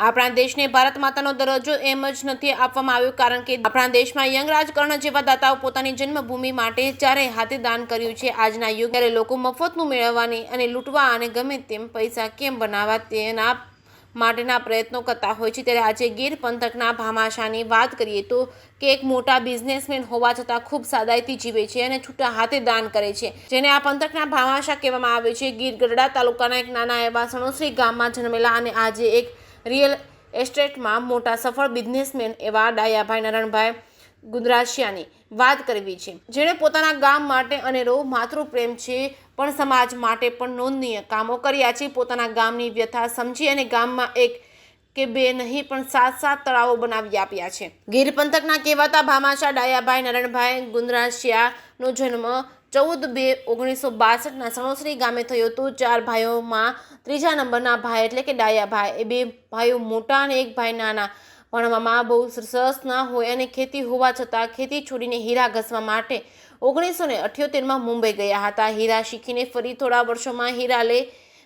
આપણા દેશને ભારત માતાનો દરજ્જો એમ જ નથી આપવામાં આવ્યો, કારણ કે આપણા દેશમાં યંગ રાજકારણ જેવા દાતાઓ પોતાની જન્મભૂમિ માટે ચારે હાથે દાન કર્યું છે. આજના યુગ ત્યારે લોકો મફતનું મેળવવાની અને લૂંટવા અને ગમે તેમ પૈસા કેમ બનાવવા તેના માટેના પ્રયત્નો કરતા હોય છે. ત્યારે આજે ગીર પંથકના ભામાશાની વાત કરીએ તો કે એક મોટા બિઝનેસમેન હોવા છતાં ખૂબ સાદાઈથી જીવે છે અને છૂટા હાથે દાન કરે છે, જેને આ પંથકના ભામાશા કહેવામાં આવે છે. ગીર ગઢડા તાલુકાના એક નાના એવા સણોસરી ગામમાં જન્મેલા અને આજે એક રિયલ એસ્ટેટમાં મોટા સફળ બિઝનેસમેન એવા ડાયાભાઈ નારણભાઈ ગુંદરાશિયાની વાત કરવી છે, જેણે પોતાના ગામ માટે અનેરો માતૃપ્રેમ છે પણ સમાજ માટે પણ નોંધનીય કામો કર્યા છે. પોતાના ગામની વ્યથા સમજી અને ગામમાં એક કે બે નહીં પણ 7 તળાવો બનાવી આપ્યા છે. ગીર પંથકના કહેવાતા ભામાશા ડાયાભાઈ નારણભાઈ ગુંદરાશિયાનો જન્મ 14/2/1962ના સણોસરી ગામે થયો હતો. 4 ભાઈઓમાં ત્રીજા નંબરના ભાઈ એટલે કે ડાયાભાઈ. એ 2 ભાઈઓ મોટા અને એક ભાઈ નાના. ભણવામાં બહુ સરસ ના હોય અને ખેતી હોવા છતાં ખેતી છોડીને હીરા ઘસવા માટે 1978માં મુંબઈ ગયા હતા. હીરા શીખીને ફરી થોડા વર્ષોમાં હીરા લે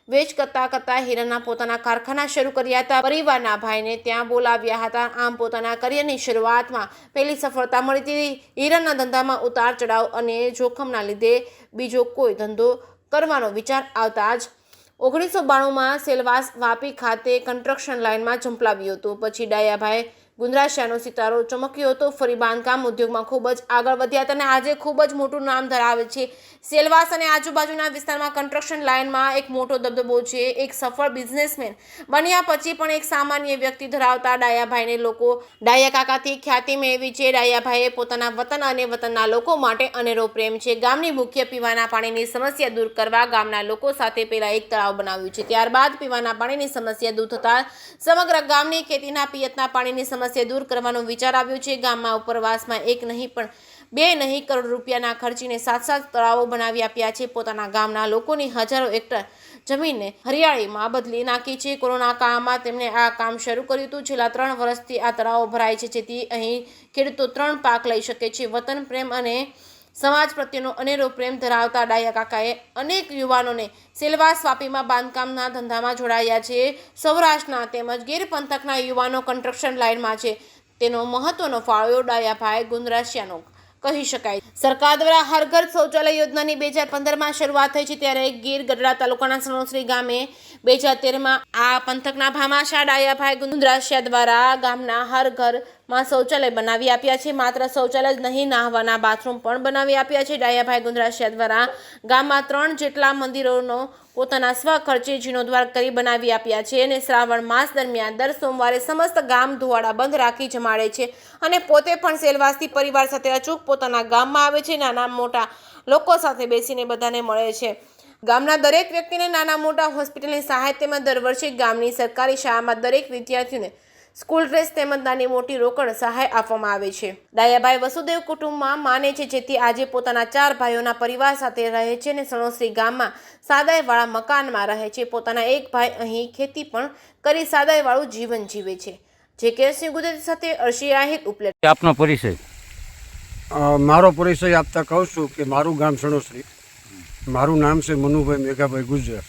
વેચ કરતા હીરાના પોતાના કારખાના શરૂ કર્યા હતા. પરિવારના ભાઈને ત્યાં બોલાવ્યા હતા. આમ પોતાના કરિયરની શરૂઆતમાં પહેલી સફળતા મળી હતી. હીરાના ધંધામાં ઉતાર ચઢાવ અને જોખમના લીધે બીજો કોઈ ધંધો કરવાનો વિચાર આવતા જ 1992માં સેલવાસ વાપી ખાતે કન્સ્ટ્રક્શન લાઇનમાં ઝંપલાવ્યું હતું. પછી ડાયાભાઈ ગુંદરાશિયાનો સિતારો ચમક્યો હતો. ફરી બાંધકામ ઉદ્યોગમાં ખૂબ જ આગળ વધ્યા હતા અને આજે ખૂબ જ મોટું નામ ધરાવે છે. સેલવાસ અને આજુબાજુના વિસ્તારમાં કન્સ્ટ્રક્શન લાઇનમાં એક મોટો દબદબો છે. એક સફળ બિઝનેસમેન બન્યા પછી પણ એક સામાન્ય વ્યક્તિ ધરાવતા ડાયાભાઈને લોકો ડાયા કાકાથી ખ્યાતિ મેળવી છે. ડાયાભાઈએ પોતાના વતન અને વતનના લોકો માટે અનેરો પ્રેમ છે. ગામની મુખ્ય પીવાના પાણીની સમસ્યા દૂર કરવા ગામના લોકો સાથે પહેલા એક તળાવ બનાવ્યું છે. ત્યારબાદ પીવાના પાણીની સમસ્યા દૂર થતાં સમગ્ર ગામની ખેતીના પિયતના પાણીની સમસ્યા દૂર કરવાનો વિચાર આવ્યો છે. ગામમાં ઉપરવાસમાં એક નહીં પણ 2 નહીં કરોડ રૂપિયાના ખર્ચીને 7 તળાવો બનાવી આપ્યા છે. પોતાના ગામના લોકોની હજારો હેક્ટર જમીનને હરિયાળીમાં બદલી નાખી છે. કોરોના કાળમાં તેમણે આ કામ શરૂ કર્યું હતું. છેલ્લા 3 વર્ષથી આ તળાવો ભરાય છે, જેથી અહીં ખેડૂતો 3 પાક લઈ શકે છે. વતન પ્રેમ અને સમાજ પ્રત્યેનો અનેરો પ્રેમ ધરાવતા ડાયા કાકાએ અનેક યુવાનોને સેલવાસ વાપીમાં બાંધકામના ધંધામાં જોડાયા છે. સૌરાષ્ટ્રના તેમજ ગીર પંથકના યુવાનો કન્સ્ટ્રક્શન લાઇનમાં છે. તેનો મહત્વનો ફાળો ડાયાભાઈ ગુંદરાશિયાનો કહી શકાય. સરકાર દ્વારા હર ઘર શૌચાલય યોજનાની 2015માં શરૂઆત થઈ છે. ત્યારે ગીર ગઢડા તાલુકાના સણોસરી ગામે 2013માં આ પંથકના ભામાશા ડાયાભાઈ ગુંદરાશિયા દ્વારા ગામના હર ઘરમાં શૌચાલય બનાવી આપ્યા છે. માત્ર શૌચાલય જ નહીં, નાહવાના બાથરૂમ પણ બનાવી આપ્યા છે. ડાયાભાઈ ગુંદરાશિયા દ્વારા ગામમાં 3 જેટલા મંદિરોનો પોતાના સ્વખર્ચે જીર્ણોદ્ધાર કરી બનાવી આપ્યા છે અને શ્રાવણ માસ દરમિયાન દર સોમવારે સમસ્ત ગામ ધુવાડા બંધ રાખી જમાડે છે અને પોતે પણ સેલવાસથી પરિવાર સાથે અચૂક પોતાના ગામમાં આવે છે. નાના મોટા લોકો સાથે બેસીને બધાને મળે છે. ગામના દરેક વ્યક્તિને નાના મોટા હોસ્પિટલની સહાય તેમજ દર વર્ષે ગામની સરકારી શાળામાં દરેક વિદ્યાર્થીઓને સ્કૂલ ડ્રેસ તેમજ નાની મોટી રોકડ સહાય આપવામાં આવે છે. ડાયાભાઈ વસુદેવ કુટુંબમાં માને છે, જેથી આજે પોતાના 4 ભાઈઓના પરિવાર સાથે રહે છે અને સણોસરી ગામમાં સાદાઈવાળા મકાનમાં રહે છે. પોતાના એક ભાઈ અહીં ખેતી પણ કરી સાદાઈવાળું જીવન જીવે છે. જે કે સિંહ ગુજરાતી સાથે અર્શી આહિર ઉપલેટ. આપનો પરિચય? મારો પરિચય આપતા કહું છું કે મારું ગામ સણોસરી. મારું નામ છે મનુભાઈ મેઘાભાઈ ગુજર.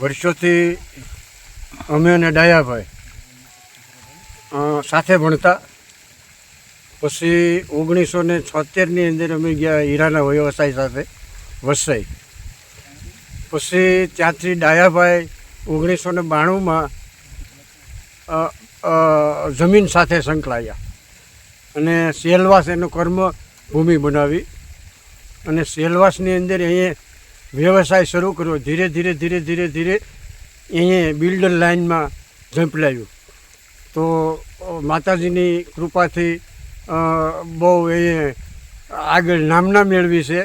વર્ષોથી અમે અને ડાયાભાઈ સાથે ભણતા. પછી 1976ની અંદર અમે ગયા હીરાના વ્યવસાય સાથે વસઈ. પછી ત્યાંથી ડાયાભાઈ 1992માં જમીન સાથે સંકળાયા અને સેલવાસ એનું કર્મભૂમિ બનાવી અને સેલવાસની અંદર અહીંયા વ્યવસાય શરૂ કર્યો. ધીરે ધીરે અહીંયા બિલ્ડર લાઇનમાં ઝંપલાયું. તો માતાજીની કૃપાથી બહુ એ આગળ નામના મેળવી છે.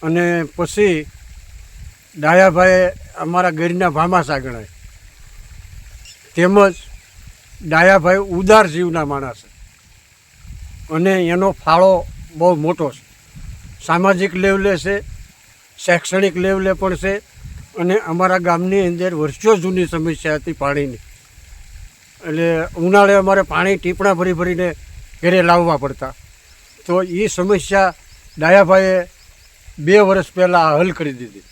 અને પછી ડાયાભાઈ અમારા ઘરના ભામાશા ગણાય. તેમજ ડાયાભાઈ ઉદાર જીવના માણસ અને એનો ફાળો બહુ મોટો છે. સામાજિક લેવલે છે, શૈક્ષણિક લેવલે પણ છે. અને અમારા ગામની અંદર વર્ષો જૂની સમસ્યા હતી પાણીની. એટલે ઉનાળે અમારે પાણી ટીપણા ભરીને ઘરે લાવવા પડતા. તો એ સમસ્યા ડાયાભાઈએ 2 વર્ષ પહેલાં હલ કરી દીધી.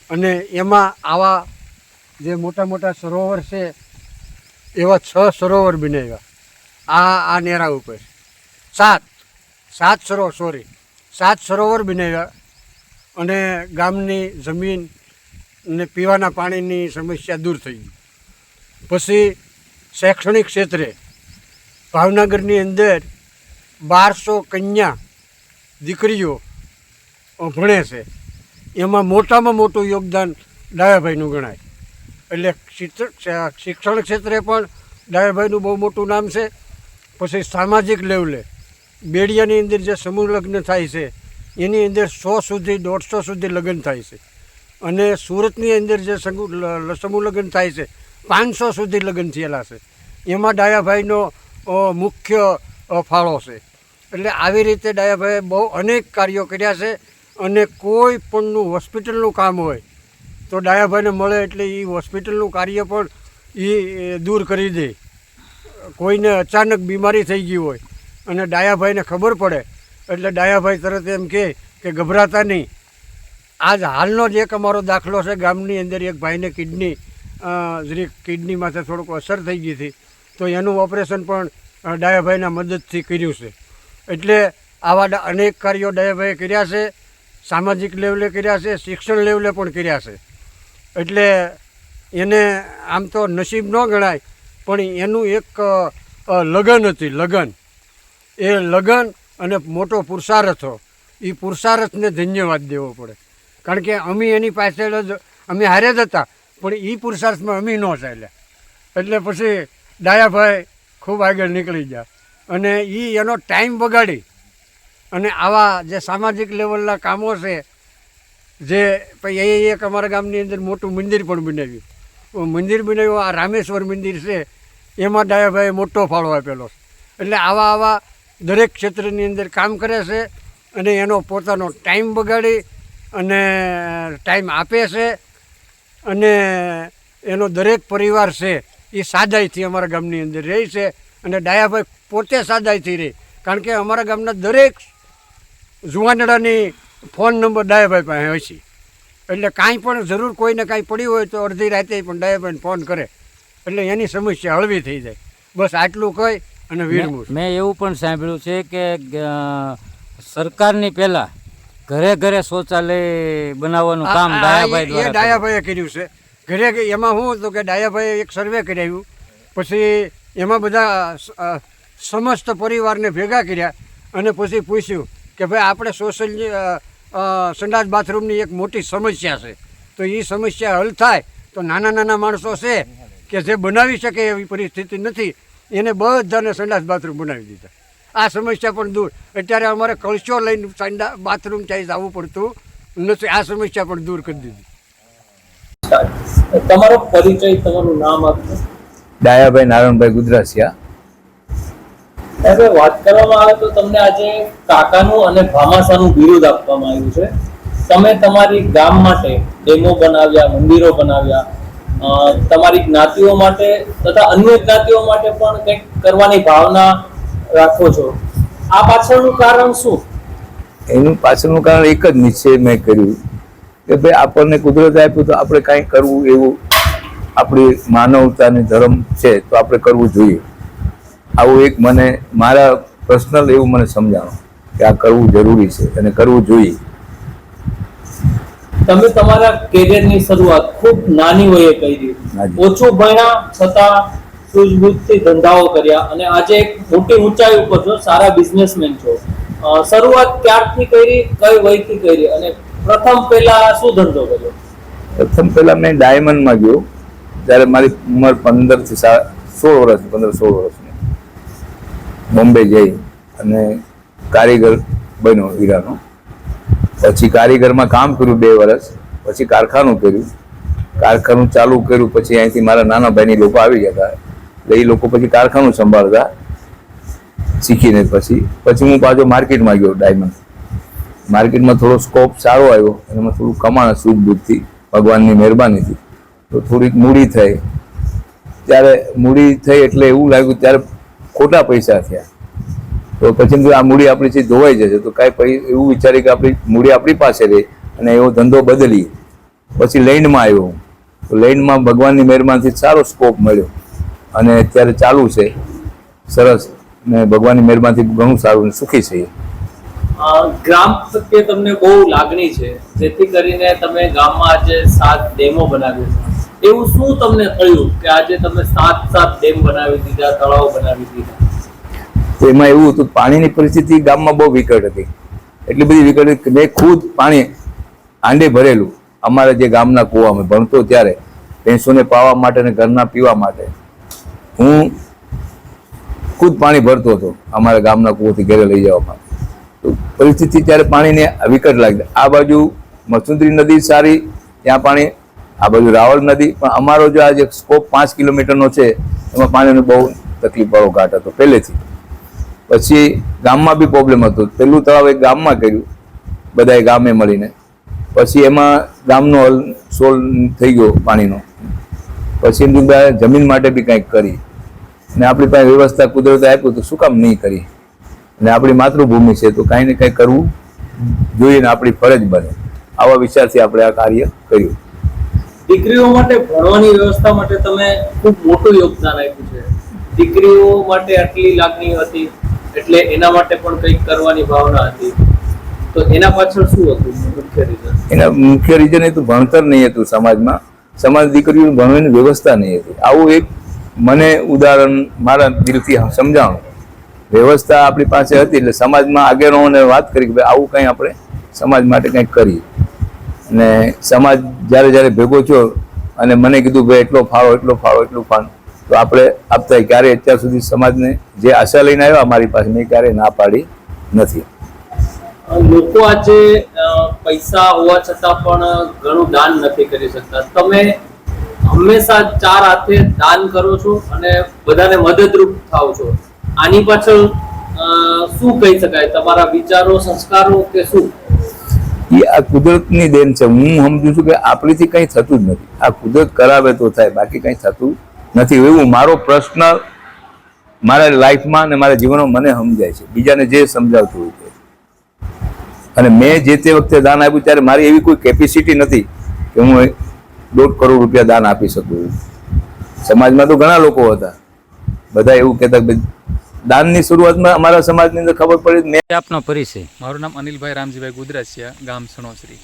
અને એમાં આવા જે મોટા મોટા સરોવર છે એવા 6 સરોવર બનાવ્યા આ નેરા ઉપર. 7 સરોવર બનાવ્યા અને ગામની જમીન ને પીવાના પાણીની સમસ્યા દૂર થઈ ગઈ. પછી શૈક્ષણિક ક્ષેત્રે ભાવનગરની અંદર 1200 કન્યા દીકરીઓ ભણે છે. એમાં મોટામાં મોટું યોગદાન ડાયાભાઈનું ગણાય. એટલે શિક્ષણ ક્ષેત્રે પણ ડાયાભાઈનું બહુ મોટું નામ છે. પછી સામાજિક લેવલે બેડિયાની અંદર જે સમૂહ લગ્ન થાય છે એની અંદર 100 સુધી 150 સુધી લગ્ન થાય છે. અને સુરતની અંદર જે સમૂહ લગ્ન થાય છે 500 સુધી લગ્ન થયેલા છે. એમાં ડાયાભાઈનો મુખ્ય ફાળો છે. એટલે આવી રીતે ડાયાભાઈએ બહુ અનેક કાર્યો કર્યા છે. અને કોઈ પણનું હોસ્પિટલનું કામ હોય તો ડાયાભાઈને મળે એટલે એ હોસ્પિટલનું કાર્ય પણ એ દૂર કરી દે. કોઈને અચાનક બીમારી થઈ ગઈ હોય અને ડાયાભાઈને ખબર પડે એટલે ડાયાભાઈ તરત એમ કહે કે ગભરાતા નહીં. આજ હાલનો જ એક અમારો દાખલો છે. ગામની અંદર એક ભાઈને કિડની માથે થોડુંક અસર થઈ ગઈ હતી તો એનું ઓપરેશન પણ ડાયાભાઈના મદદથી કર્યું છે. એટલે આવા અનેક કાર્યો ડાયાભાઈએ કર્યા છે. સામાજિક લેવલે કર્યા છે, શિક્ષણ લેવલે પણ કર્યા છે. એટલે એને આમ તો નસીબ ન ગણાય પણ એનું એક લગન હતી. એ લગન અને મોટો પુરુષાર્થ હતો. એ પુરુષાર્થને ધન્યવાદ દેવો પડે. કારણ કે અમે એની પાછળ જ અમે હારે જ હતા પણ એ પુરુષાર્થમાં અમે ન ચાલ્યા. એટલે પછી ડાયાભાઈ ખૂબ આગળ નીકળી ગયા અને એનો ટાઈમ બગાડી અને આવા જે સામાજિક લેવલના કામો છે જે પછી એક અમારા ગામની અંદર મોટું મંદિર પણ બનાવ્યું. આ રામેશ્વર મંદિર છે એમાં ડાયાભાઈએ મોટો ફાળો આપેલો છે. એટલે આવા દરેક ક્ષેત્રની અંદર કામ કરે છે અને એનો પોતાનો ટાઈમ બગાડી અને ટાઈમ આપે છે. અને એનો દરેક પરિવાર છે એ સાદાઈથી અમારા ગામની અંદર રહે છે. અને ડાયાભાઈ પોતે સાદાઈથી રહે. કારણ કે અમારા ગામના દરેક જુવાનડાની ફોન નંબર ડાયાભાઈ પાસે હોય છે. એટલે કાંઈ પણ જરૂર કોઈને કાંઈ પડી હોય તો અડધી રાતે પણ ડાયાભાઈને ફોન કરે એટલે એની સમસ્યા હળવી થઈ જાય. બસ આટલું કહી અને વિરમું. મેં એવું પણ સાંભળ્યું છે કે સરકારની પહેલાં ઘરે ઘરે શૌચાલય બનાવવાનું કામ ડાયાભાઈ દ્વારા ડાયાભાઈએ કર્યું છે. ઘરે એમાં શું હતું કે ડાયાભાઈએ એક સર્વે કરાવ્યું. પછી એમાં બધા સમસ્ત પરિવારને ભેગા કર્યા અને પછી પૂછ્યું કે ભાઈ આપણે સંડાસ બાથરૂમની એક મોટી સમસ્યા છે તો એ સમસ્યા હલ થાય તો નાના માણસો છે કે જે બનાવી શકે એવી પરિસ્થિતિ નથી એને બધાને સંડાસ બાથરૂમ બનાવી દીધા. આ સમસ્યા પણ દૂર. અત્યારે અમારે કળશો લઈને બાથરૂમ ચાઈ જવું પડતું નથી. આ સમસ્યા પણ દૂર કરી દીધી. તમારો પરિચય, તમારું નામ આપજો. ડાયાભાઈ નારાયણભાઈ ગુજરાસિયા. હવે વાત કરવામાં આવે તો તમને આજે કાકાનું અને ભામાસાનું બિરુદ આપવામાં આવ્યું છે. તમે તમારી ગામ માટે ડેમો બનાવ્યા, મંદિરો બનાવ્યા, તમારી જ્ઞાતિઓ માટે તથા અન્ય જ્ઞાતિઓ માટે પણ કંઈક કરવાની ભાવના રાખો છો. આ પાછળનું કારણ શું? એનું પાછળનું કારણ એક જ નિશ્ચય મેં કર્યું કે ભાઈ આપણને કુદરત આપ્યું તો આપણે કાંઈ કરવું, એવું આપણી માનવતાની ધર્મ છે તો આપણે કરવું જોઈએ. આવું એક મને મારા પર્સનલ એવું મને સમજાણું કે આ કરવું જરૂરી છે અને કરવું જોઈએ. તમે તમારા કેરિયરની શરૂઆત ખૂબ નાની વયે કરી, ઓછું ભણ્યા છતાં સૂઝબૂછથી ધંધાઓ કર્યા અને આજે એક મોટી ઊંચાઈ ઉપર છો, સારા બિઝનેસમેન છો. શરૂઆત ક્યારથી કરી, કઈ વયથી કરી અને પ્રથમ પહેલા શું ધંધો કર્યો? પ્રથમ પહેલા મેં ડાયમંડમાં ગયો જ્યારે મારી ઉંમર 15 થી 16 વર્ષની. બોમ્બે જઈ અને કારીગર બન્યો હીરાનો. પછી કારીગરમાં કામ કર્યું 2 વર્ષ. પછી કારખાનું કર્યું. કારખાનું ચાલુ કર્યું પછી અહીંથી મારા નાના ભાઈની લોકો આવી ગયા હતા એટલે એ લોકો પછી કારખાનું સંભાળતા શીખીને પછી હું પાછો માર્કેટમાં ગયો. ડાયમંડ માર્કેટમાં થોડો સ્કોપ સારો આવ્યો અને એમાં થોડું કમાણ સૂઝબૂછથી ભગવાનની મહેરબાનીથી તો થોડીક મૂડી થઈ. ત્યારે મૂડી થઈ એટલે એવું લાગ્યું ત્યારે ખોટા પૈસા થયા તો પછી આ મૂડી આપણી છે ધોવાઈ જશે તો કાંઈ એવું વિચારી કે આપણી મૂડી આપણી પાસે રહે અને એવો ધંધો બદલી. પછી લેન્ડમાં આવ્યો તો લેન્ડમાં ભગવાનની મહેરબાનીથી સારો સ્કોપ મળ્યો અને અત્યારે ચાલુ છે સરસ, ને ભગવાનની મહેરબાનીથી ઘણું સારું અને સુખી છીએ. ગ્રામ પ્રત્યે તમને બહુ લાગણી છે, જેથી કરીને તમે ગામમાં આજે 7 ડેમો બનાવ્યો છે. એવું શું તમને થયું કે આજે તમે 7 ડેમ બનાવી દીધા, તળાવ બનાવી દીધા? તો એમાં એવું હતું, પાણીની પરિસ્થિતિ ગામમાં બહુ વિકટ હતી, એટલી બધી વિકટ હતી કે મેં ખુદ પાણી આંડે ભરેલું. અમારા જે ગામના કૂવામાં ભણતો ત્યારે ભેંસોને પાવા માટે અને ઘરના પીવા માટે હું ખુદ પાણી ભરતો હતો અમારા ગામના કૂવાથી ઘરે લઈ જવા માટે. તો પરિસ્થિતિ ત્યારે પાણીને વિકટ લાગતી. આ બાજુ મસુંદરી નદી સારી, ત્યાં પાણી, આ બાજુ રાવળ નદી, પણ અમારો જો આ જે સ્કોપ 5 કિલોમીટરનો છે એમાં પાણીનો બહુ તકલીફ વાળો ઘાટ હતો પહેલેથી. પછી ગામમાં બી પ્રોબ્લેમ હતો. પહેલું તળાવ એક ગામમાં કર્યું બધાએ ગામે મળીને, પછી એમાં ગામનો હલ સોલ્વ થઈ ગયો પાણીનો. પછી એમ જમીન માટે બી કંઈક કરી, ને આપણી પાસે વ્યવસ્થા કુદરતે આપ્યું તો શું કામ નહીં કરી? અને આપણી માતૃભૂમિ છે તો કાંઈ ને કાંઈ કરવું જોઈએ ને આપણી ફરજ બને. આવા વિચારથી આપણે આ કાર્ય કર્યું. દીકરીઓ માટે ભણવાની વ્યવસ્થા માટે તમે ખૂબ મોટું યોગદાન આપ્યું છે. દીકરીઓ માટે આટલી લાગણી હતી એટલે એના માટે પણ કંઈક કરવાની ભાવના હતી. તો એના પાછળ શું હતું મુખ્ય રીઝન? એના મુખ્ય રીઝન એ તો ભણતર નહીં હતું સમાજમાં. સમાજ દીકરીઓને ભણવાની વ્યવસ્થા નહીં હતી. આવું એક મને ઉદાહરણ મારા દિલથી સમજાણું. વ્યવસ્થા આપણી પાસે હતી એટલે સમાજમાં આગેવાનોને વાત કરી કે ભાઈ આવું કંઈ આપણે સમાજ માટે કંઈક કરીએ. અને સમાજ જ્યારે ભેગો થયો અને મને કીધું ભાઈ એટલું ફાળો, તો આપણે આપતા ક્યારેય અત્યાર સુધી સમાજને જે આશા લઈને આવ્યા અમારી પાસે મેં ક્યારેય ના પાડી નથી. લોકો આજે પૈસા હોવા છતાં પણ ઘણું દાન નથી કરી શકતા. તમે હંમેશા 4 હાથે દાન કરો છો અને બધાને મદદરૂપ થાવ છો. આની પાછળ શું કહી શકાય? તમારા વિચારો, સંસ્કારો કે શું? એ આ કુદરતની દેન છે. હું સમજુ છું કે આપણીથી કંઈ થતું જ નથી. આ કુદરત કરાવે તો થાય, બાકી કંઈ થતું નથી. એવું મારો પ્રશ્ન મારા લાઈફમાં અને મારા જીવનમાં મને સમજાય છે, બીજાને જે સમજાવતું હોય છે. અને મેં જે તે વખતે દાન આપ્યું ત્યારે મારી એવી કોઈ કેપેસિટી નથી કે હું 1.5 કરોડ રૂપિયા દાન આપી શકું. સમાજમાં તો ઘણા લોકો હતા, બધા એવું કહેતા કે દાનની શરૂઆતમાં અમારા સમાજની અંદર ખબર પડી. મેં આપનો પરિચય. મારું નામ અનિલભાઈ રામજીભાઈ ગુદરાસિયા, ગામ સણોસરી.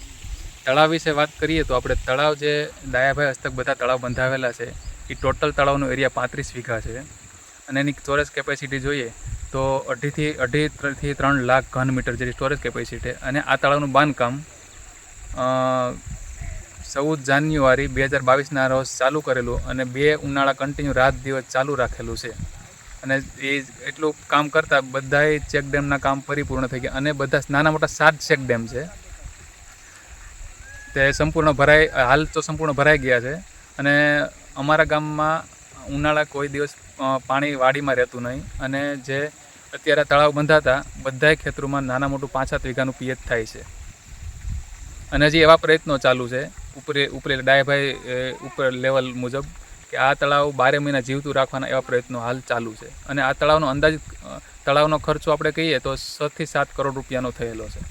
તળાવ વિશે વાત કરીએ તો આપણે તળાવ જે ડાયાભાઈ હસ્તક બધા તળાવ બંધાવેલા છે એ ટોટલ તળાવનો એરિયા 35 વીઘા છે અને એની સ્ટોરેજ કેપેસિટી જોઈએ તો 2.5 થી 3 લાખ ઘન મીટર જેટલી સ્ટોરેજ કેપેસિટી. અને આ તળાવનું બાંધકામ 14 જાન્યુઆરી 2022ના રોજ ચાલુ કરેલું અને 2 ઉનાળા કન્ટિન્યુ રાત દિવસ ચાલુ રાખેલું છે. અને એ એટલું કામ કરતાં બધાએ ચેક ડેમના કામ પરિપૂર્ણ થઈ ગયા અને બધા નાના મોટા 7 ચેક ડેમ છે તે સંપૂર્ણ હાલ તો સંપૂર્ણ ભરાઈ ગયા છે. અને અમારા ગામમાં ઉનાળા કોઈ દિવસ પાણી વાડીમાં રહેતું નહીં. અને જે અત્યારે તળાવ બંધાતા બધાય ખેતરોમાં નાના મોટું 5-7 વીઘાનું પિયત થાય છે. અને હજી એવા પ્રયત્નો ચાલુ છે ઉપરે ડાયાભાઈ ઉપર લેવલ મુજબ કે આ તળાવ 12 મહિના જીવતું રાખવાના એવા પ્રયત્નો હાલ ચાલુ છે. અને આ તળાવનો અંદાજિત તળાવનો ખર્ચો આપણે કહીએ તો 6 થી 7 કરોડ રૂપિયાનો થયેલો છે.